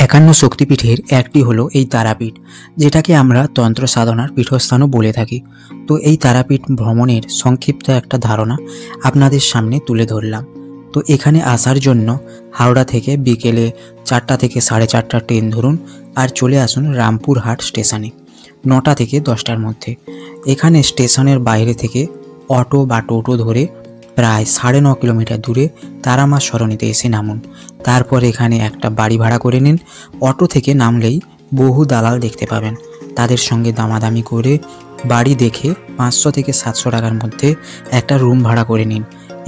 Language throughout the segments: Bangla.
51 শক্তিপীঠের একটি হলো এই তারাপীঠ, যেটাকে আমরা তন্ত্র সাধনার পীঠস্থানও বলে থাকি। তো এই তারাপীঠ ভ্রমণের সংক্ষিপ্ত একটা ধারণা আপনাদের সামনে তুলে ধরলাম। তো এখানে আসার জন্য হাওড়া থেকে বিকেলে 4টা থেকে 4:30 ট্রেন ধরুন আর চলে আসুন রামপুরহাট স্টেশনে 9টা থেকে 10টার মধ্যে। এখানে স্টেশনের বাইরে থেকে অটো বা টোটো ধরে প্রায় 9.5 কিলোমিটার দূরে তারামা সরণিতে এসে নামুন। তারপর এখানে একটা বাড়ি ভাড়া করে নিন। অটো থেকে নামলেই বহু দালাল দেখতে পাবেন, তাদের সঙ্গে দামাদামি করে বাড়ি দেখে 500 থেকে 700 টাকার মধ্যে একটা রুম ভাড়া করে নিন।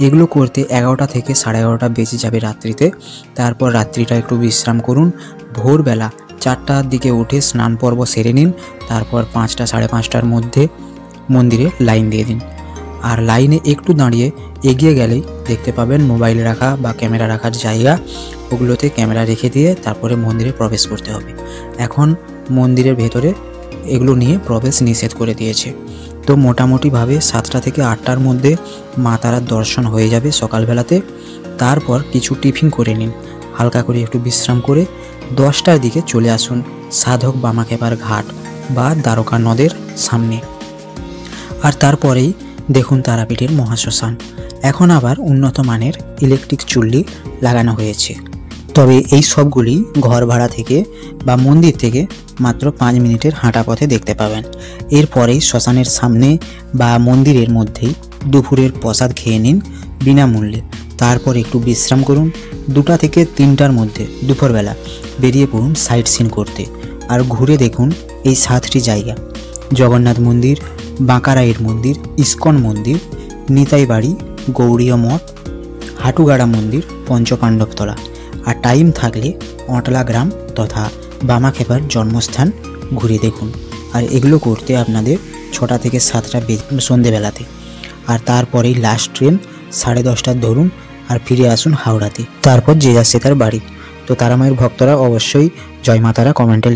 এগুলো করতে 11টা থেকে 11:30 বেজে যাবে রাত্রিতে। তারপর রাত্রিটা একটু বিশ্রাম করুন। ভোরবেলা 4টার দিকে উঠে স্নান পর্ব সেরে নিন। তারপর 5টা 5:30টার মধ্যে মন্দিরে লাইন দিয়ে দিন। আর লাইনে একটু দাঁড়িয়ে এগিয়ে গেলেই দেখতে পাবেন মোবাইল রাখা বা ক্যামেরা রাখার জায়গা, ওগুলোতে ক্যামেরা রেখে দিয়ে তারপরে মন্দিরে প্রবেশ করতে হবে। এখন মন্দিরের ভেতরে এগুলো নিয়ে প্রবেশ নিষেধ করে দিয়েছে। তো মোটামুটিভাবে 7টা থেকে 8টার মধ্যে মা তারার দর্শন হয়ে যাবে সকালবেলাতে। তারপর কিছু টিফিন করে নিন, হালকা করে একটু বিশ্রাম করে 10টার দিকে চলে আসুন সাধক বামাখ্যাপার ঘাট বা দ্বারকা নদের সামনে। আর তারপরেই দেখুন তারাপীঠের মহাশ্মশান। এখন আবার উন্নত মানের ইলেকট্রিক চুল্লি লাগানো হয়েছে। তবে এই সবগুলি ঘর ভাড়া থেকে বা মন্দির থেকে মাত্র 5 মিনিটের হাঁটা পথে দেখতে পাবেন। এরপরেই শ্মশানের সামনে বা মন্দিরের মধ্যেই দুপুরের প্রসাদ খেয়ে নিন বিনামূল্যে। তারপর একটু বিশ্রাম করুন। 2টা থেকে 3টার মধ্যে দুপুরবেলা বেরিয়ে পড়ুন সাইট সিন করতে। আর ঘুরে দেখুন এই 7টি জায়গা: জগন্নাথ মন্দির, বাঁকারায়ের মন্দির, ইস্কন মন্দির, নিতাই বাড়ি, গৌড়ীয় মঠ, হাটুগাড়া মন্দির, পঞ্চপাণ্ডবতলা। আর টাইম থাকলে অটলা গ্রাম তথা বামাখ্যাপার জন্মস্থান ঘুরে দেখুন। আর এগুলো করতে আপনাদের 6টা থেকে 7টা সন্ধেবেলাতে। আর তারপরেই লাস্ট ট্রেন 10:30টার ধরুন আর ফিরে আসুন হাওড়াতে। তারপর যে যাচ্ছে তার বাড়ি। তো তারা মায়ের ভক্তরা অবশ্যই জয় মা তারা কমেন্টে